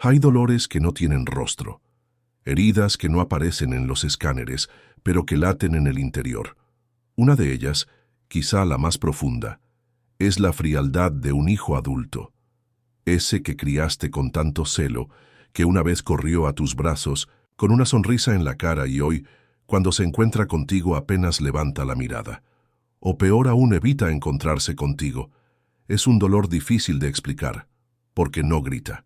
Hay dolores que no tienen rostro, heridas que no aparecen en los escáneres, pero que laten en el interior. Una de ellas, quizá la más profunda, es la frialdad de un hijo adulto. Ese que criaste con tanto celo, que una vez corrió a tus brazos con una sonrisa en la cara y hoy, cuando se encuentra contigo, apenas levanta la mirada. O peor aún, evita encontrarse contigo. Es un dolor difícil de explicar, porque no grita.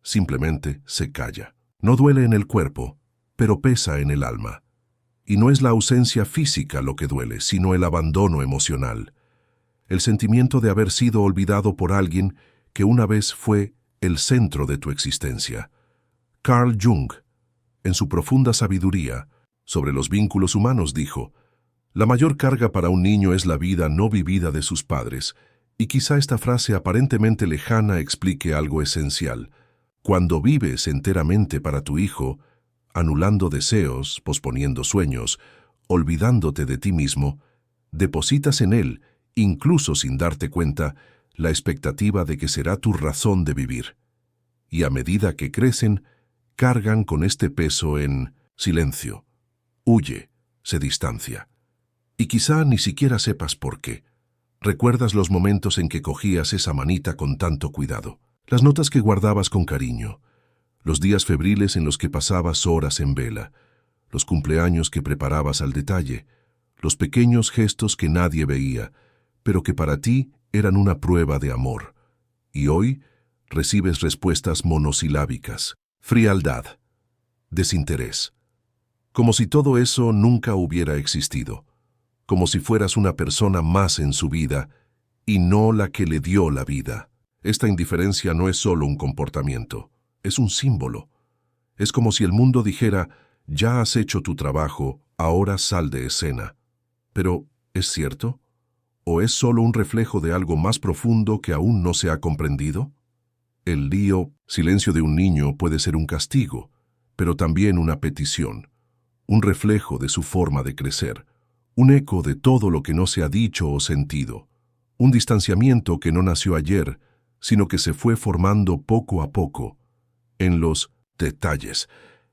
Simplemente se calla. No duele en el cuerpo, pero pesa en el alma. Y no es la ausencia física lo que duele, sino el abandono emocional. El sentimiento de haber sido olvidado por alguien que una vez fue el centro de tu existencia. Carl Jung, en su profunda sabiduría sobre los vínculos humanos, dijo: la mayor carga para un niño es la vida no vivida de sus padres, y quizá esta frase aparentemente lejana explique algo esencial. Cuando vives enteramente para tu hijo, anulando deseos, posponiendo sueños, olvidándote de ti mismo, depositas en él, incluso sin darte cuenta, la expectativa de que será tu razón de vivir. Y a medida que crecen, cargan con este peso en silencio. Huye, se distancia. Y quizá ni siquiera sepas por qué. Recuerdas los momentos en que cogías esa manita con tanto cuidado, las notas que guardabas con cariño, los días febriles en los que pasabas horas en vela, los cumpleaños que preparabas al detalle, los pequeños gestos que nadie veía, pero que para ti eran una prueba de amor. Y hoy recibes respuestas monosilábicas, frialdad, desinterés, como si todo eso nunca hubiera existido, como si fueras una persona más en su vida y no la que le dio la vida. Esta indiferencia no es solo un comportamiento, es un símbolo. Es como si el mundo dijera: ya has hecho tu trabajo, ahora sal de escena. Pero, ¿es cierto? ¿O es solo un reflejo de algo más profundo que aún no se ha comprendido? El silencio de un niño puede ser un castigo, pero también una petición, un reflejo de su forma de crecer, un eco de todo lo que no se ha dicho o sentido, un distanciamiento que no nació ayer, sino que se fue formando poco a poco, en los detalles,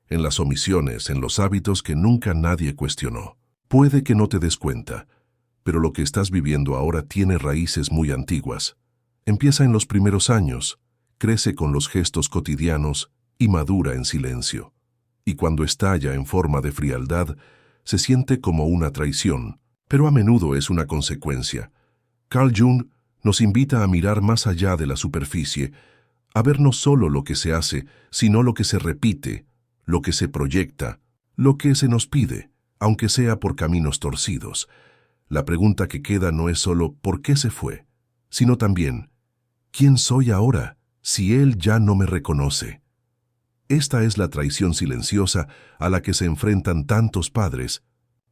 en las omisiones, en los hábitos que nunca nadie cuestionó. Puede que no te des cuenta, pero lo que estás viviendo ahora tiene raíces muy antiguas. Empieza en los primeros años, crece con los gestos cotidianos y madura en silencio. Y cuando estalla en forma de frialdad, se siente como una traición, pero a menudo es una consecuencia. Carl Jung nos invita a mirar más allá de la superficie, a ver no solo lo que se hace, sino lo que se repite, lo que se proyecta, lo que se nos pide, aunque sea por caminos torcidos. La pregunta que queda no es solo ¿por qué se fue?, sino también ¿quién soy ahora si él ya no me reconoce? Esta es la traición silenciosa a la que se enfrentan tantos padres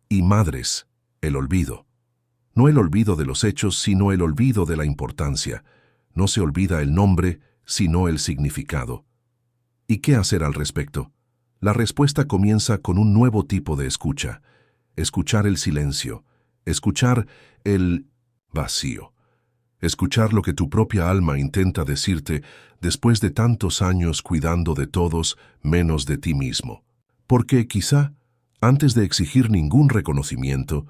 y madres: el olvido. No el olvido de los hechos, sino el olvido de la importancia. No se olvida el nombre, sino el significado. ¿Y qué hacer al respecto? La respuesta comienza con un nuevo tipo de escucha. Escuchar el silencio. Escuchar el vacío. Escuchar lo que tu propia alma intenta decirte después de tantos años cuidando de todos menos de ti mismo. Porque quizá, antes de exigir ningún reconocimiento,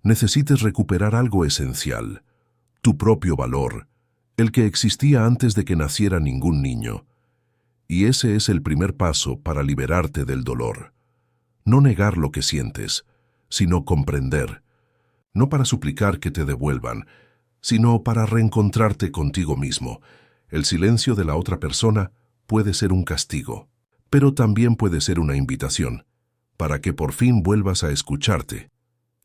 necesites recuperar algo esencial: tu propio valor, el que existía antes de que naciera ningún niño. Y ese es el primer paso para liberarte del dolor. No negar lo que sientes, sino comprender. No para suplicar que te devuelvan, sino para reencontrarte contigo mismo. El silencio de la otra persona puede ser un castigo, pero también puede ser una invitación, para que por fin vuelvas a escucharte.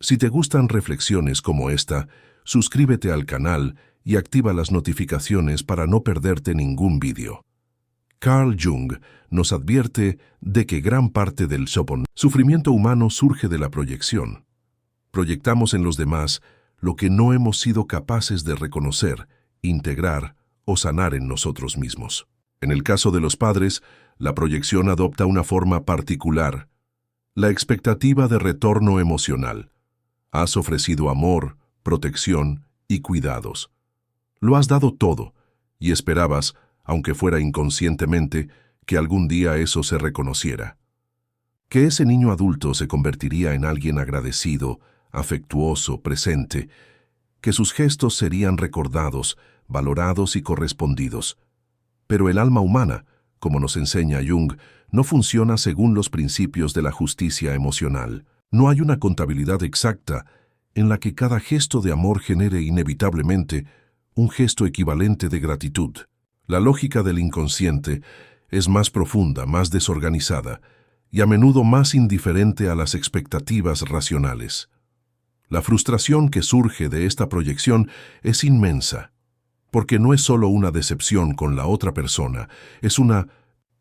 Si te gustan reflexiones como esta, suscríbete al canal y activa las notificaciones para no perderte ningún vídeo. Carl Jung nos advierte de que gran parte del sufrimiento humano surge de la proyección. Proyectamos en los demás lo que no hemos sido capaces de reconocer, integrar o sanar en nosotros mismos. En el caso de los padres, la proyección adopta una forma particular: la expectativa de retorno emocional. Has ofrecido amor, protección y cuidados. Lo has dado todo, y esperabas, aunque fuera inconscientemente, que algún día eso se reconociera. Que ese niño adulto se convertiría en alguien agradecido, afectuoso, presente, que sus gestos serían recordados, valorados y correspondidos. Pero el alma humana, como nos enseña Jung, no funciona según los principios de la justicia emocional. No hay una contabilidad exacta en la que cada gesto de amor genere inevitablemente un gesto equivalente de gratitud. La lógica del inconsciente es más profunda, más desorganizada y a menudo más indiferente a las expectativas racionales. La frustración que surge de esta proyección es inmensa, porque no es solo una decepción con la otra persona, es una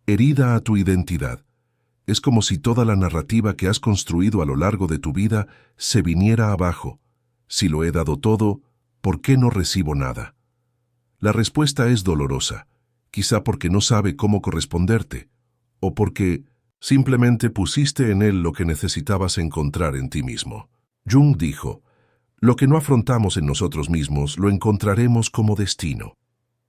herida a tu identidad. Es como si toda la narrativa que has construido a lo largo de tu vida se viniera abajo. Si lo he dado todo, ¿por qué no recibo nada? La respuesta es dolorosa, quizá porque no sabe cómo corresponderte, o porque simplemente pusiste en él lo que necesitabas encontrar en ti mismo. Jung dijo, lo que no afrontamos en nosotros mismos lo encontraremos como destino.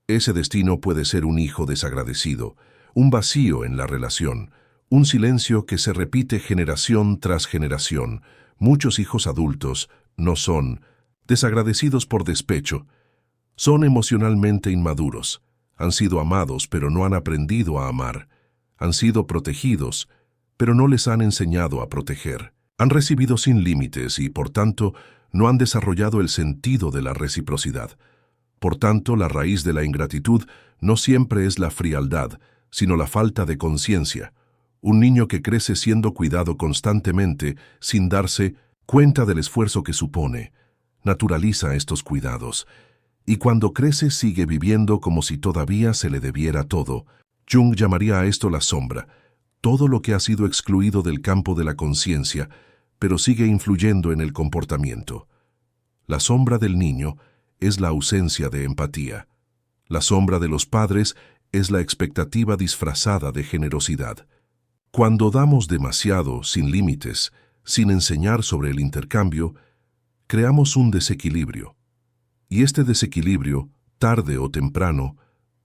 Ese destino puede ser un hijo desagradecido, un vacío en la relación, un silencio que se repite generación tras generación. Muchos hijos adultos no son desagradecidos por despecho, son emocionalmente inmaduros, han sido amados pero no han aprendido a amar, han sido protegidos pero no les han enseñado a proteger, han recibido sin límites y por tanto no han desarrollado el sentido de la reciprocidad. Por tanto, la raíz de la ingratitud no siempre es la frialdad, sino la falta de conciencia. Un niño que crece siendo cuidado constantemente, sin darse cuenta del esfuerzo que supone, naturaliza estos cuidados, y cuando crece sigue viviendo como si todavía se le debiera todo. Jung llamaría a esto la sombra, todo lo que ha sido excluido del campo de la conciencia, pero sigue influyendo en el comportamiento. La sombra del niño es la ausencia de empatía. La sombra de los padres es la expectativa disfrazada de generosidad. Cuando damos demasiado, sin límites, sin enseñar sobre el intercambio, creamos un desequilibrio. Y este desequilibrio, tarde o temprano,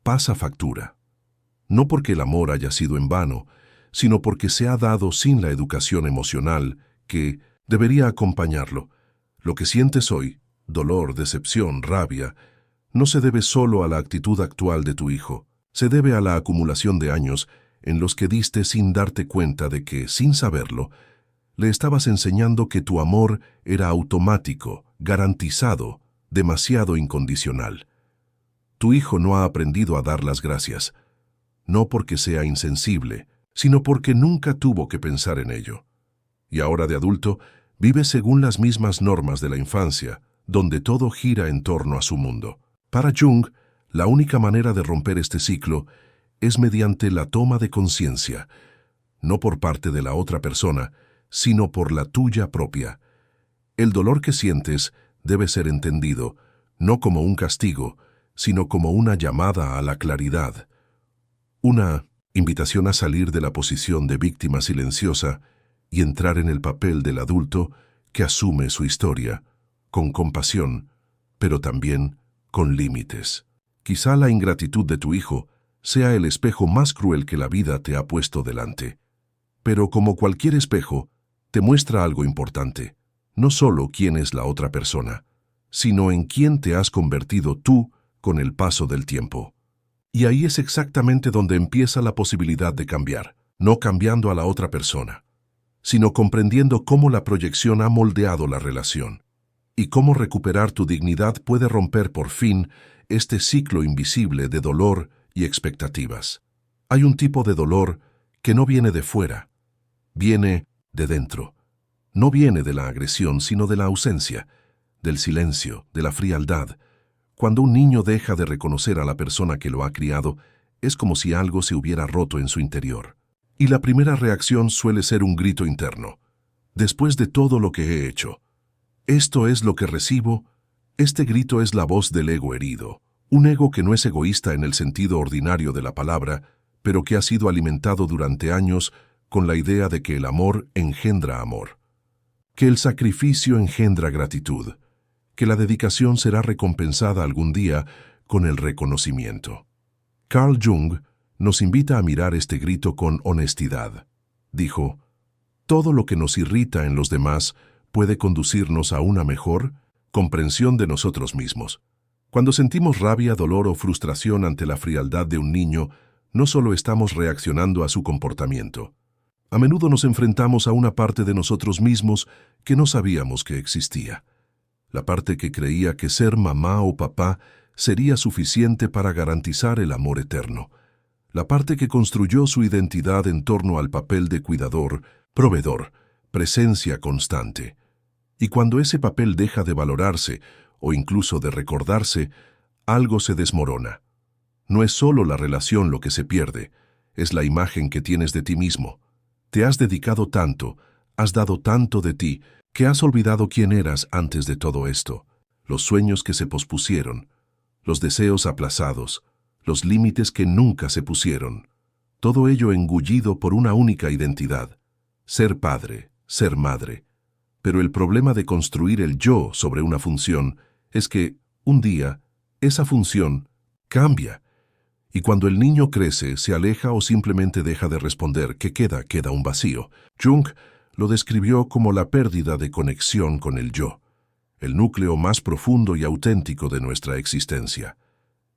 pasa factura. No porque el amor haya sido en vano, sino porque se ha dado sin la educación emocional que debería acompañarlo. Lo que sientes hoy, dolor, decepción, rabia, no se debe solo a la actitud actual de tu hijo, se debe a la acumulación de años en los que diste sin darte cuenta de que, sin saberlo, le estabas enseñando que tu amor era automático, garantizado, demasiado incondicional. Tu hijo no ha aprendido a dar las gracias, no porque sea insensible, sino porque nunca tuvo que pensar en ello. Y ahora de adulto, vive según las mismas normas de la infancia, donde todo gira en torno a su mundo. Para Jung, la única manera de romper este ciclo es mediante la toma de conciencia, no por parte de la otra persona, sino por la tuya propia. El dolor que sientes debe ser entendido, no como un castigo, sino como una llamada a la claridad. Una invitación a salir de la posición de víctima silenciosa y entrar en el papel del adulto que asume su historia, con compasión, pero también con límites. Quizá la ingratitud de tu hijo sea el espejo más cruel que la vida te ha puesto delante. Pero como cualquier espejo, te muestra algo importante, no solo quién es la otra persona, sino en quién te has convertido tú con el paso del tiempo. Y ahí es exactamente donde empieza la posibilidad de cambiar, no cambiando a la otra persona, sino comprendiendo cómo la proyección ha moldeado la relación, y cómo recuperar tu dignidad puede romper por fin este ciclo invisible de dolor y expectativas. Hay un tipo de dolor que no viene de fuera, viene de dentro. No viene de la agresión, sino de la ausencia, del silencio, de la frialdad. Cuando un niño deja de reconocer a la persona que lo ha criado, es como si algo se hubiera roto en su interior. Y la primera reacción suele ser un grito interno. Después de todo lo que he hecho, esto es lo que recibo. Este grito es la voz del ego herido. Un ego que no es egoísta en el sentido ordinario de la palabra, pero que ha sido alimentado durante años con la idea de que el amor engendra amor, que el sacrificio engendra gratitud, que la dedicación será recompensada algún día con el reconocimiento. Carl Jung nos invita a mirar este grito con honestidad. Dijo, todo lo que nos irrita en los demás puede conducirnos a una mejor comprensión de nosotros mismos. Cuando sentimos rabia, dolor o frustración ante la frialdad de un niño, no solo estamos reaccionando a su comportamiento. A menudo nos enfrentamos a una parte de nosotros mismos que no sabíamos que existía. La parte que creía que ser mamá o papá sería suficiente para garantizar el amor eterno. La parte que construyó su identidad en torno al papel de cuidador, proveedor, presencia constante. Y cuando ese papel deja de valorarse, o incluso de recordarse, algo se desmorona. No es solo la relación lo que se pierde, es la imagen que tienes de ti mismo. Te has dedicado tanto, has dado tanto de ti, que has olvidado quién eras antes de todo esto, los sueños que se pospusieron, los deseos aplazados, los límites que nunca se pusieron. Todo ello engullido por una única identidad, ser padre, ser madre. Pero el problema de construir el yo sobre una función es que, un día, esa función cambia. Y cuando el niño crece, se aleja o simplemente deja de responder, ¿qué queda? Queda un vacío. Jung lo describió como la pérdida de conexión con el yo, el núcleo más profundo y auténtico de nuestra existencia.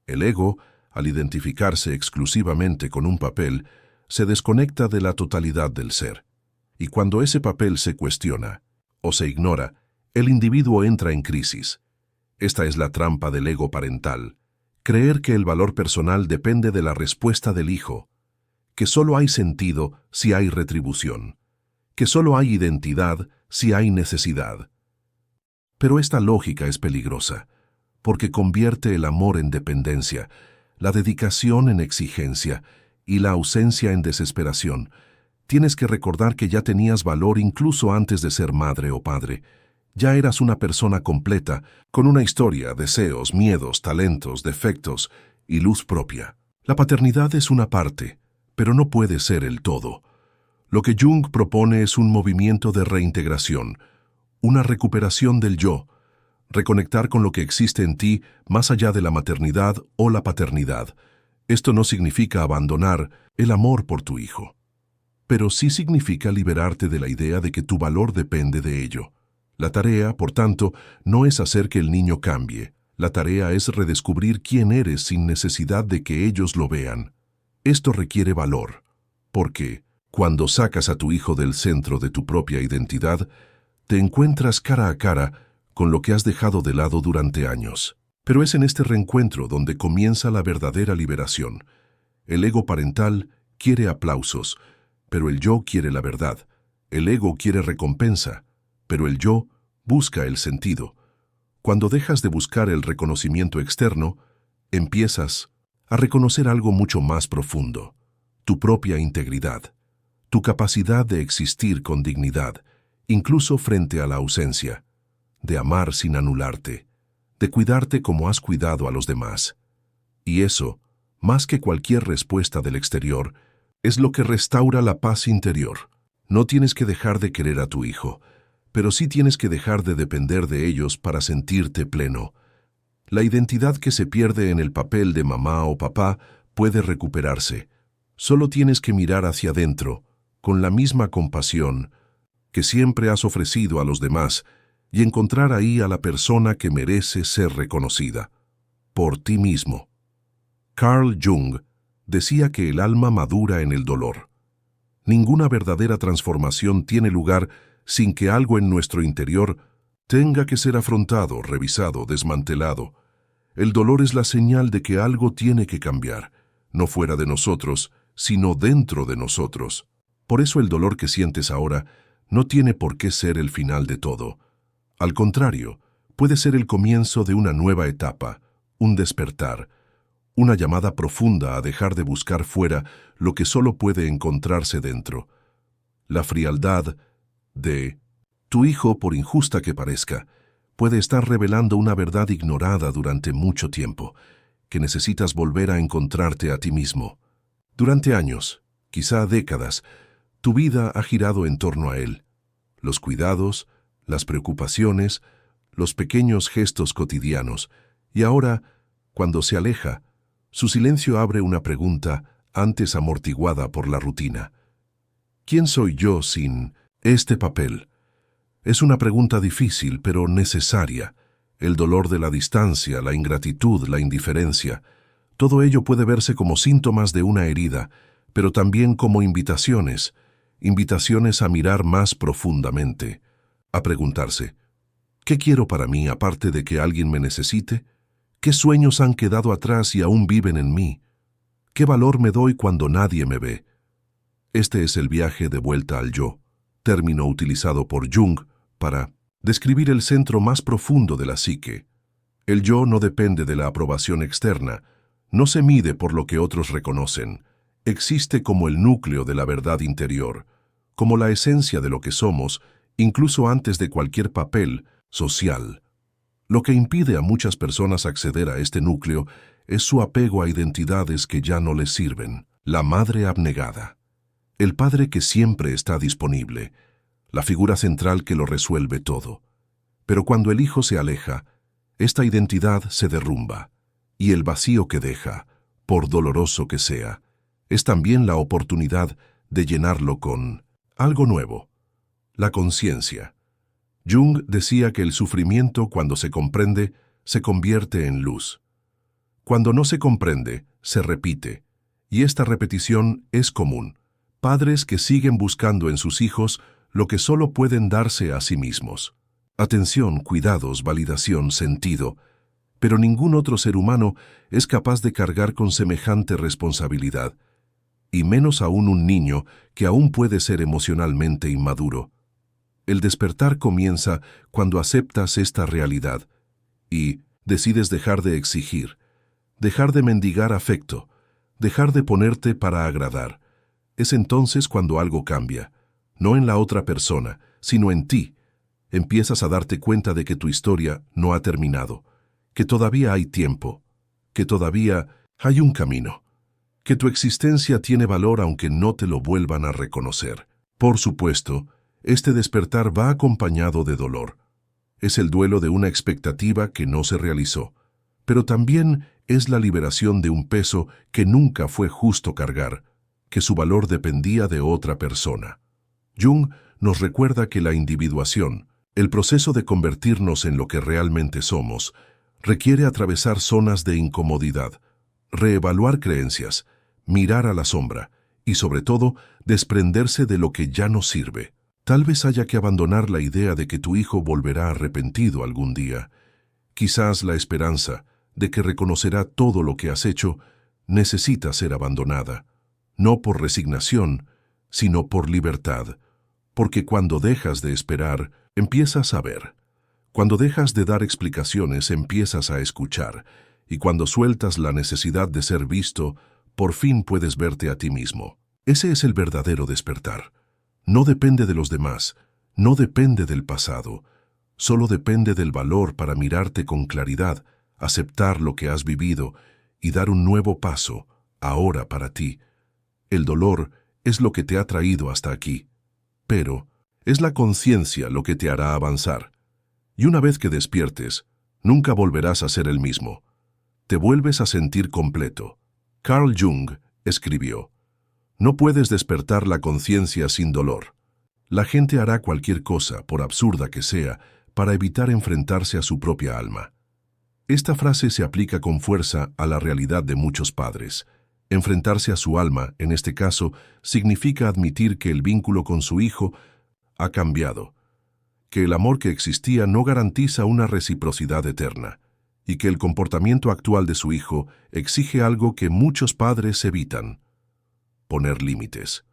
El ego, al identificarse exclusivamente con un papel, se desconecta de la totalidad del ser. Y cuando ese papel se cuestiona o se ignora, el individuo entra en crisis. Esta es la trampa del ego parental. Creer que el valor personal depende de la respuesta del hijo, que solo hay sentido si hay retribución, que solo hay identidad si hay necesidad. Pero esta lógica es peligrosa, porque convierte el amor en dependencia, la dedicación en exigencia y la ausencia en desesperación. Tienes que recordar que ya tenías valor incluso antes de ser madre o padre. Ya eras una persona completa, con una historia, deseos, miedos, talentos, defectos y luz propia. La paternidad es una parte, pero no puede ser el todo. Lo que Jung propone es un movimiento de reintegración, una recuperación del yo, reconectar con lo que existe en ti más allá de la maternidad o la paternidad. Esto no significa abandonar el amor por tu hijo, pero sí significa liberarte de la idea de que tu valor depende de ello. La tarea, por tanto, no es hacer que el niño cambie. La tarea es redescubrir quién eres sin necesidad de que ellos lo vean. Esto requiere valor, porque cuando sacas a tu hijo del centro de tu propia identidad, te encuentras cara a cara con lo que has dejado de lado durante años. Pero es en este reencuentro donde comienza la verdadera liberación. El ego parental quiere aplausos, pero el yo quiere la verdad. El ego quiere recompensa, pero el yo busca el sentido. Cuando dejas de buscar el reconocimiento externo, empiezas a reconocer algo mucho más profundo, tu propia integridad, tu capacidad de existir con dignidad, incluso frente a la ausencia, de amar sin anularte, de cuidarte como has cuidado a los demás. Y eso, más que cualquier respuesta del exterior, es lo que restaura la paz interior. No tienes que dejar de querer a tu hijo, pero sí tienes que dejar de depender de ellos para sentirte pleno. La identidad que se pierde en el papel de mamá o papá puede recuperarse. Solo tienes que mirar hacia adentro, con la misma compasión que siempre has ofrecido a los demás, y encontrar ahí a la persona que merece ser reconocida, por ti mismo. Carl Jung decía que el alma madura en el dolor. Ninguna verdadera transformación tiene lugar sin que algo en nuestro interior tenga que ser afrontado, revisado, desmantelado. El dolor es la señal de que algo tiene que cambiar, no fuera de nosotros, sino dentro de nosotros. Por eso el dolor que sientes ahora no tiene por qué ser el final de todo. Al contrario, puede ser el comienzo de una nueva etapa, un despertar, una llamada profunda a dejar de buscar fuera lo que solo puede encontrarse dentro. La frialdad de tu hijo, por injusta que parezca, puede estar revelando una verdad ignorada durante mucho tiempo, que necesitas volver a encontrarte a ti mismo. Durante años, quizá décadas, tu vida ha girado en torno a él. Los cuidados, las preocupaciones, los pequeños gestos cotidianos, y ahora, cuando se aleja, su silencio abre una pregunta antes amortiguada por la rutina. ¿Quién soy yo sin este papel? Es una pregunta difícil, pero necesaria. El dolor de la distancia, la ingratitud, la indiferencia, todo ello puede verse como síntomas de una herida, pero también como invitaciones a mirar más profundamente, a preguntarse, ¿qué quiero para mí aparte de que alguien me necesite? ¿Qué sueños han quedado atrás y aún viven en mí? ¿Qué valor me doy cuando nadie me ve? Este es el viaje de vuelta al yo, término utilizado por Jung para describir el centro más profundo de la psique. El yo no depende de la aprobación externa, no se mide por lo que otros reconocen, existe como el núcleo de la verdad interior, como la esencia de lo que somos, incluso antes de cualquier papel social. Lo que impide a muchas personas acceder a este núcleo es su apego a identidades que ya no les sirven. La madre abnegada, el padre que siempre está disponible, la figura central que lo resuelve todo. Pero cuando el hijo se aleja, esta identidad se derrumba, y el vacío que deja, por doloroso que sea, es también la oportunidad de llenarlo con algo nuevo, la conciencia. Jung decía que el sufrimiento, cuando se comprende, se convierte en luz. Cuando no se comprende, se repite, y esta repetición es común. Padres que siguen buscando en sus hijos lo que solo pueden darse a sí mismos. Atención, cuidados, validación, sentido. Pero ningún otro ser humano es capaz de cargar con semejante responsabilidad, y menos aún un niño que aún puede ser emocionalmente inmaduro. El despertar comienza cuando aceptas esta realidad y decides dejar de exigir, dejar de mendigar afecto, dejar de ponerte para agradar. Es entonces cuando algo cambia, no en la otra persona, sino en ti. Empiezas a darte cuenta de que tu historia no ha terminado, que todavía hay tiempo, que todavía hay un camino, que tu existencia tiene valor aunque no te lo vuelvan a reconocer. Por supuesto, este despertar va acompañado de dolor. Es el duelo de una expectativa que no se realizó, pero también es la liberación de un peso que nunca fue justo cargar, que su valor dependía de otra persona. Jung nos recuerda que la individuación, el proceso de convertirnos en lo que realmente somos, requiere atravesar zonas de incomodidad, reevaluar creencias, mirar a la sombra y, sobre todo, desprenderse de lo que ya no sirve. Tal vez haya que abandonar la idea de que tu hijo volverá arrepentido algún día. Quizás la esperanza de que reconocerá todo lo que has hecho necesita ser abandonada, no por resignación, sino por libertad, porque cuando dejas de esperar, empiezas a ver. Cuando dejas de dar explicaciones, empiezas a escuchar, y cuando sueltas la necesidad de ser visto, por fin puedes verte a ti mismo. Ese es el verdadero despertar. No depende de los demás, no depende del pasado, solo depende del valor para mirarte con claridad, aceptar lo que has vivido y dar un nuevo paso, ahora para ti. El dolor es lo que te ha traído hasta aquí, pero es la conciencia lo que te hará avanzar. Y una vez que despiertes, nunca volverás a ser el mismo. Te vuelves a sentir completo. Carl Jung escribió: no puedes despertar la conciencia sin dolor. La gente hará cualquier cosa, por absurda que sea, para evitar enfrentarse a su propia alma. Esta frase se aplica con fuerza a la realidad de muchos padres. Enfrentarse a su alma, en este caso, significa admitir que el vínculo con su hijo ha cambiado, que el amor que existía no garantiza una reciprocidad eterna, y que el comportamiento actual de su hijo exige algo que muchos padres evitan: poner límites.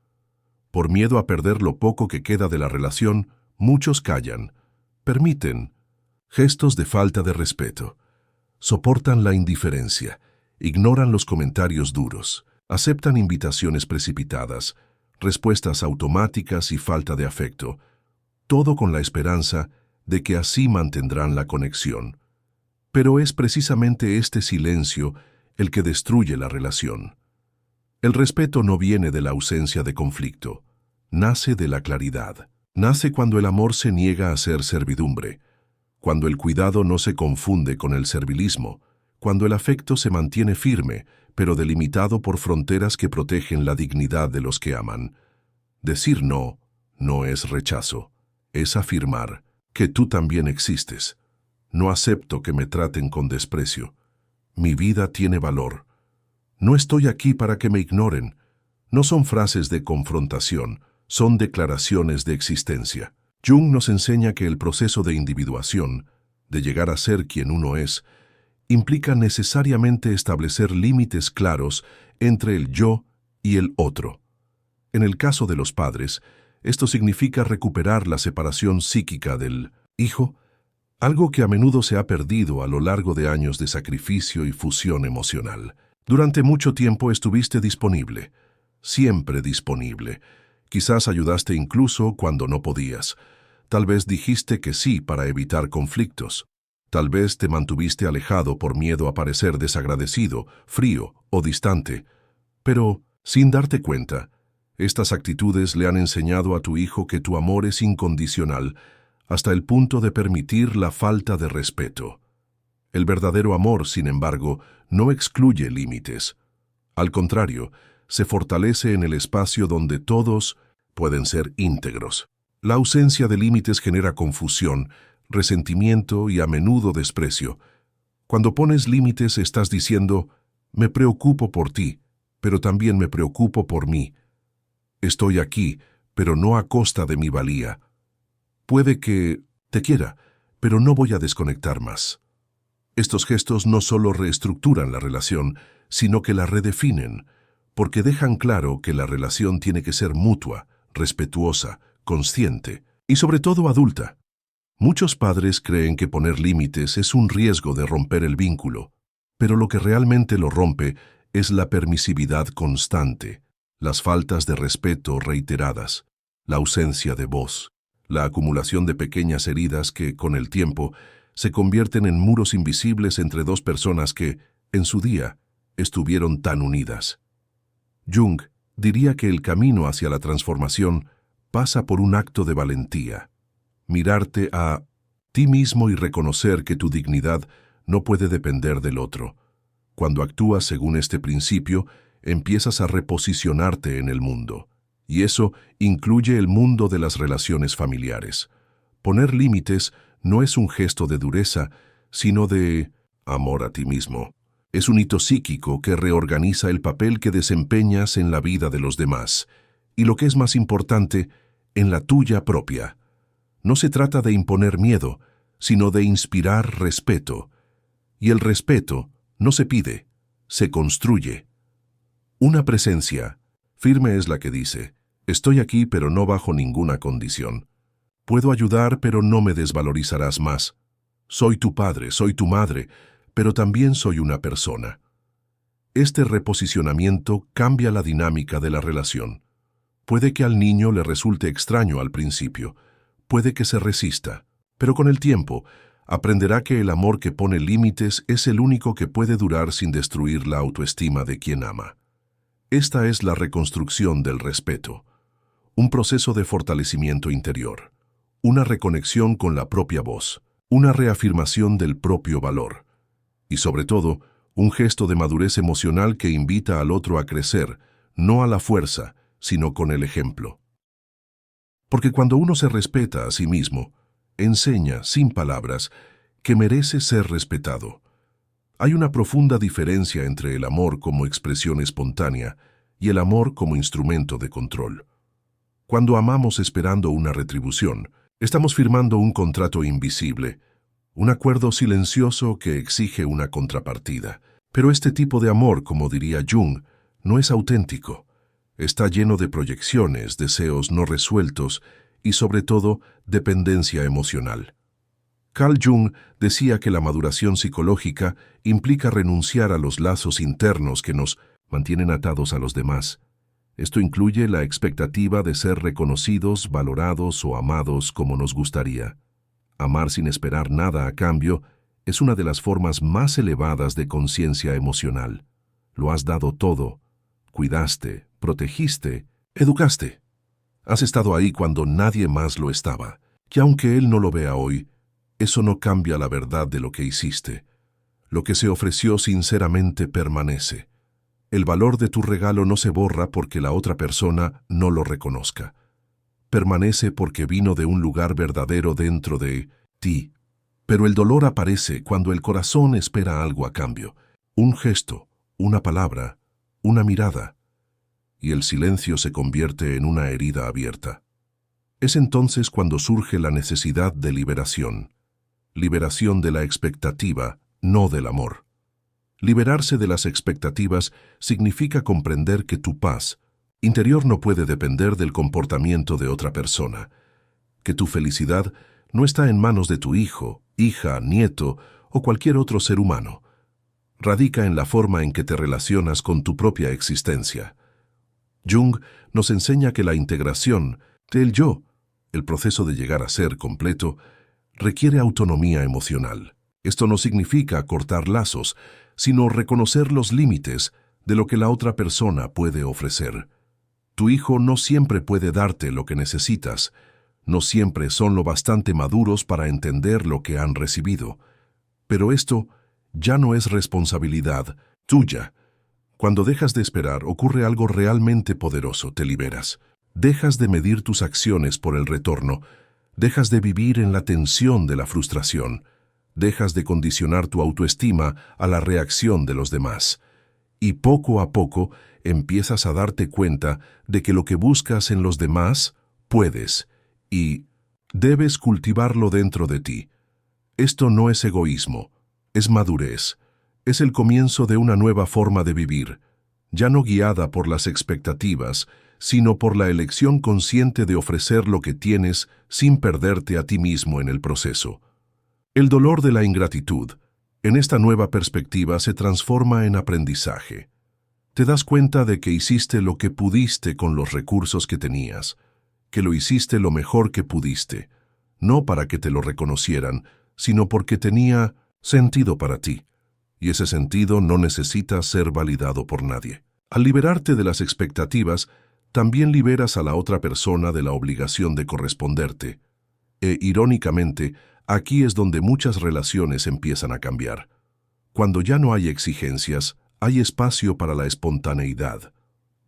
Por miedo a perder lo poco que queda de la relación, muchos callan, permiten gestos de falta de respeto, soportan la indiferencia, ignoran los comentarios duros, aceptan invitaciones precipitadas, respuestas automáticas y falta de afecto, todo con la esperanza de que así mantendrán la conexión. Pero es precisamente este silencio el que destruye la relación. El respeto no viene de la ausencia de conflicto, nace de la claridad. Nace cuando el amor se niega a ser servidumbre, cuando el cuidado no se confunde con el servilismo, cuando el afecto se mantiene firme, pero delimitado por fronteras que protegen la dignidad de los que aman. Decir no, no es rechazo, es afirmar que tú también existes. No acepto que me traten con desprecio. Mi vida tiene valor. No estoy aquí para que me ignoren. No son frases de confrontación, son declaraciones de existencia. Jung nos enseña que el proceso de individuación, de llegar a ser quien uno es, implica necesariamente establecer límites claros entre el yo y el otro. En el caso de los padres, esto significa recuperar la separación psíquica del hijo, algo que a menudo se ha perdido a lo largo de años de sacrificio y fusión emocional. Durante mucho tiempo estuviste disponible, siempre disponible. Quizás ayudaste incluso cuando no podías. Tal vez dijiste que sí para evitar conflictos. Tal vez te mantuviste alejado por miedo a parecer desagradecido, frío o distante. Pero, sin darte cuenta, estas actitudes le han enseñado a tu hijo que tu amor es incondicional, hasta el punto de permitir la falta de respeto. El verdadero amor, sin embargo, no excluye límites. Al contrario, se fortalece en el espacio donde todos pueden ser íntegros. La ausencia de límites genera confusión, resentimiento y a menudo desprecio. Cuando pones límites estás diciendo, me preocupo por ti, pero también me preocupo por mí. Estoy aquí, pero no a costa de mi valía. Puede que te quiera, pero no voy a desconectar más. Estos gestos no solo reestructuran la relación, sino que la redefinen, porque dejan claro que la relación tiene que ser mutua, respetuosa, consciente y sobre todo adulta. Muchos padres creen que poner límites es un riesgo de romper el vínculo, pero lo que realmente lo rompe es la permisividad constante, las faltas de respeto reiteradas, la ausencia de voz, la acumulación de pequeñas heridas que, con el tiempo, se convierten en muros invisibles entre dos personas que, en su día, estuvieron tan unidas. Jung diría que el camino hacia la transformación pasa por un acto de valentía. Mirarte a ti mismo y reconocer que tu dignidad no puede depender del otro. Cuando actúas según este principio, empiezas a reposicionarte en el mundo. Y eso incluye el mundo de las relaciones familiares. Poner límites no es un gesto de dureza, sino de amor a ti mismo. Es un hito psíquico que reorganiza el papel que desempeñas en la vida de los demás, y lo que es más importante, en la tuya propia. No se trata de imponer miedo, sino de inspirar respeto. Y el respeto no se pide, se construye. Una presencia firme es la que dice, estoy aquí pero no bajo ninguna condición. Puedo ayudar pero no me desvalorizarás más. Soy tu padre, soy tu madre, pero también soy una persona. Este reposicionamiento cambia la dinámica de la relación. Puede que al niño le resulte extraño al principio, puede que se resista, pero con el tiempo aprenderá que el amor que pone límites es el único que puede durar sin destruir la autoestima de quien ama. Esta es la reconstrucción del respeto, un proceso de fortalecimiento interior, una reconexión con la propia voz, una reafirmación del propio valor y, sobre todo, un gesto de madurez emocional que invita al otro a crecer, no a la fuerza, sino con el ejemplo. Porque cuando uno se respeta a sí mismo, enseña, sin palabras, que merece ser respetado. Hay una profunda diferencia entre el amor como expresión espontánea y el amor como instrumento de control. Cuando amamos esperando una retribución, estamos firmando un contrato invisible, un acuerdo silencioso que exige una contrapartida. Pero este tipo de amor, como diría Jung, no es auténtico. Está lleno de proyecciones, deseos no resueltos y, sobre todo, dependencia emocional. Carl Jung decía que la maduración psicológica implica renunciar a los lazos internos que nos mantienen atados a los demás. Esto incluye la expectativa de ser reconocidos, valorados o amados como nos gustaría. Amar sin esperar nada a cambio es una de las formas más elevadas de conciencia emocional. Lo has dado todo. Cuidaste, protegiste, educaste. Has estado ahí cuando nadie más lo estaba. Y aunque él no lo vea hoy, eso no cambia la verdad de lo que hiciste. Lo que se ofreció sinceramente permanece. El valor de tu regalo no se borra porque la otra persona no lo reconozca. Permanece porque vino de un lugar verdadero dentro de ti. Pero el dolor aparece cuando el corazón espera algo a cambio. Un gesto, una palabra, una mirada. Y el silencio se convierte en una herida abierta. Es entonces cuando surge la necesidad de liberación. Liberación de la expectativa, no del amor. Liberarse de las expectativas significa comprender que tu paz interior no puede depender del comportamiento de otra persona, que tu felicidad no está en manos de tu hijo, hija, nieto o cualquier otro ser humano. Radica en la forma en que te relacionas con tu propia existencia. Jung nos enseña que la integración del yo, el proceso de llegar a ser completo, requiere autonomía emocional. Esto no significa cortar lazos, sino reconocer los límites de lo que la otra persona puede ofrecer. Tu hijo no siempre puede darte lo que necesitas, no siempre son lo bastante maduros para entender lo que han recibido. Pero esto ya no es responsabilidad tuya. Cuando dejas de esperar, ocurre algo realmente poderoso, te liberas. Dejas de medir tus acciones por el retorno, dejas de vivir en la tensión de la frustración, dejas de condicionar tu autoestima a la reacción de los demás. Y poco a poco empiezas a darte cuenta de que lo que buscas en los demás, puedes y debes cultivarlo dentro de ti. Esto no es egoísmo, es madurez. Es el comienzo de una nueva forma de vivir, ya no guiada por las expectativas, sino por la elección consciente de ofrecer lo que tienes sin perderte a ti mismo en el proceso. El dolor de la ingratitud, en esta nueva perspectiva, se transforma en aprendizaje. Te das cuenta de que hiciste lo que pudiste con los recursos que tenías, que lo hiciste lo mejor que pudiste, no para que te lo reconocieran, sino porque tenía sentido para ti. Y ese sentido no necesita ser validado por nadie. Al liberarte de las expectativas, también liberas a la otra persona de la obligación de corresponderte. Irónicamente, aquí es donde muchas relaciones empiezan a cambiar. Cuando ya no hay exigencias, hay espacio para la espontaneidad.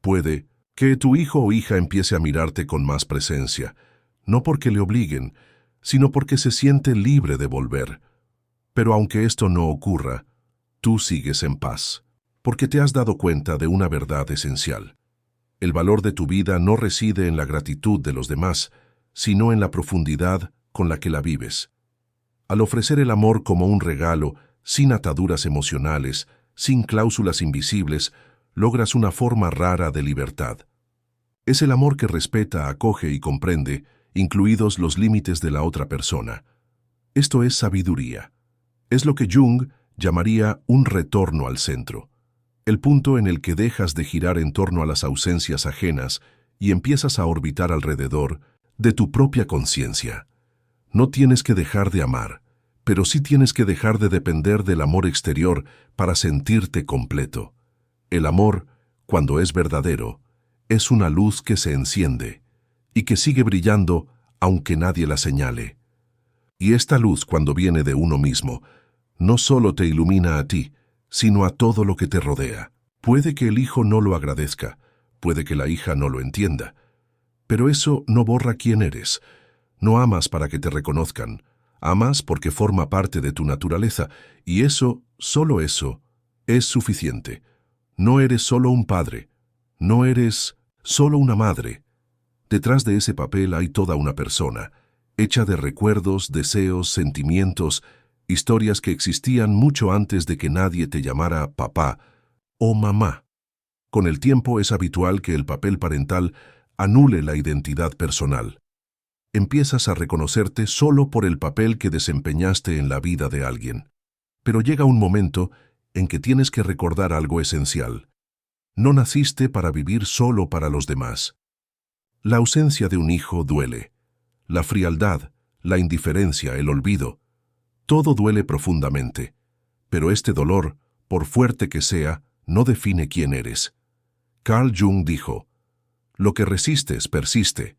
Puede que tu hijo o hija empiece a mirarte con más presencia, no porque le obliguen, sino porque se siente libre de volver. Pero aunque esto no ocurra, tú sigues en paz, porque te has dado cuenta de una verdad esencial. El valor de tu vida no reside en la gratitud de los demás, sino en la profundidad con la que la vives. Al ofrecer el amor como un regalo, sin ataduras emocionales, sin cláusulas invisibles, logras una forma rara de libertad. Es el amor que respeta, acoge y comprende, incluidos los límites de la otra persona. Esto es sabiduría. Es lo que Jung llamaría un retorno al centro, el punto en el que dejas de girar en torno a las ausencias ajenas y empiezas a orbitar alrededor de tu propia conciencia. No tienes que dejar de amar, pero sí tienes que dejar de depender del amor exterior para sentirte completo. El amor, cuando es verdadero, es una luz que se enciende y que sigue brillando aunque nadie la señale. Y esta luz, cuando viene de uno mismo, no solo te ilumina a ti, sino a todo lo que te rodea. Puede que el hijo no lo agradezca, puede que la hija no lo entienda, pero eso no borra quién eres. No amas para que te reconozcan, amas porque forma parte de tu naturaleza, y eso, solo eso, es suficiente. No eres solo un padre, no eres solo una madre. Detrás de ese papel hay toda una persona, hecha de recuerdos, deseos, sentimientos, historias que existían mucho antes de que nadie te llamara papá o mamá. Con el tiempo es habitual que el papel parental anule la identidad personal. Empiezas a reconocerte solo por el papel que desempeñaste en la vida de alguien. Pero llega un momento en que tienes que recordar algo esencial. No naciste para vivir solo para los demás. La ausencia de un hijo duele. La frialdad, la indiferencia, el olvido. Todo duele profundamente. Pero este dolor, por fuerte que sea, no define quién eres. Carl Jung dijo, lo que resistes persiste,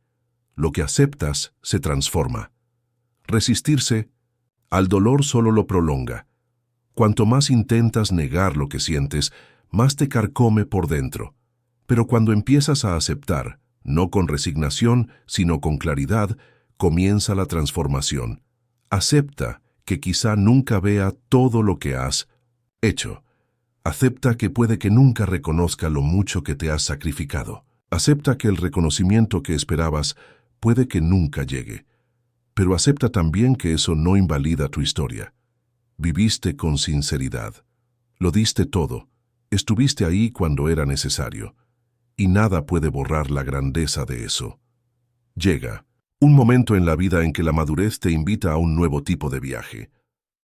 lo que aceptas se transforma. Resistirse al dolor solo lo prolonga. Cuanto más intentas negar lo que sientes, más te carcome por dentro. Pero cuando empiezas a aceptar, no con resignación, sino con claridad, comienza la transformación. Acepta que quizá nunca vea todo lo que has hecho. Acepta que puede que nunca reconozca lo mucho que te has sacrificado. Acepta que el reconocimiento que esperabas puede que nunca llegue. Pero acepta también que eso no invalida tu historia. Viviste con sinceridad. Lo diste todo. Estuviste ahí cuando era necesario. Y nada puede borrar la grandeza de eso. Llega un momento en la vida en que la madurez te invita a un nuevo tipo de viaje.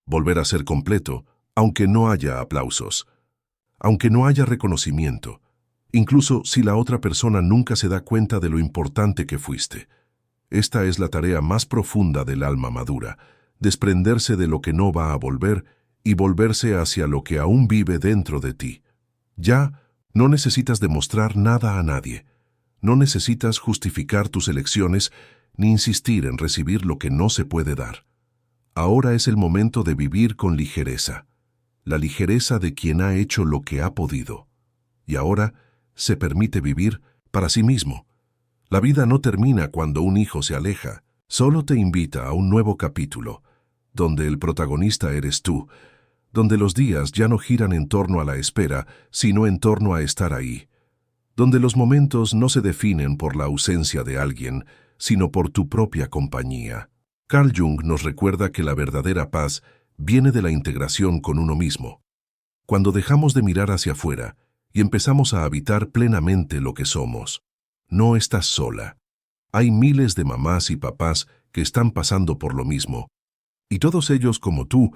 Volver a ser completo, aunque no haya aplausos, aunque no haya reconocimiento, incluso si la otra persona nunca se da cuenta de lo importante que fuiste. Esta es la tarea más profunda del alma madura, desprenderse de lo que no va a volver y volverse hacia lo que aún vive dentro de ti. Ya no necesitas demostrar nada a nadie. No necesitas justificar tus elecciones ni insistir en recibir lo que no se puede dar. Ahora es el momento de vivir con ligereza, la ligereza de quien ha hecho lo que ha podido. Y ahora se permite vivir para sí mismo. La vida no termina cuando un hijo se aleja, solo te invita a un nuevo capítulo, donde el protagonista eres tú, donde los días ya no giran en torno a la espera, sino en torno a estar ahí, donde los momentos no se definen por la ausencia de alguien, sino por tu propia compañía. Carl Jung nos recuerda que la verdadera paz viene de la integración con uno mismo. Cuando dejamos de mirar hacia afuera y empezamos a habitar plenamente lo que somos, no estás sola. Hay miles de mamás y papás que están pasando por lo mismo, y todos ellos, como tú,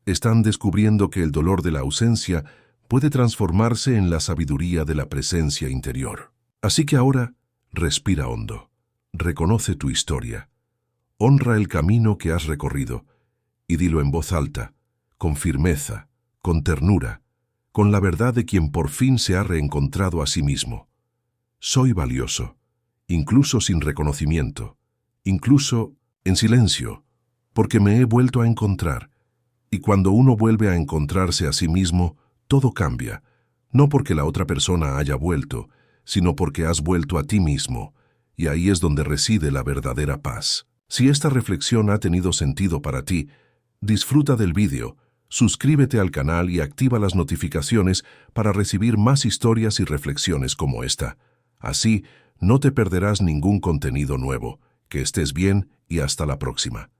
están descubriendo que el dolor de la ausencia puede transformarse en la sabiduría de la presencia interior. Así que ahora, respira hondo, reconoce tu historia, honra el camino que has recorrido y dilo en voz alta, con firmeza, con ternura, con la verdad de quien por fin se ha reencontrado a sí mismo. Soy valioso, incluso sin reconocimiento, incluso en silencio, porque me he vuelto a encontrar. Y cuando uno vuelve a encontrarse a sí mismo, todo cambia, no porque la otra persona haya vuelto, sino porque has vuelto a ti mismo, y ahí es donde reside la verdadera paz. Si esta reflexión ha tenido sentido para ti, disfruta del vídeo, suscríbete al canal y activa las notificaciones para recibir más historias y reflexiones como esta. Así, no te perderás ningún contenido nuevo. Que estés bien y hasta la próxima.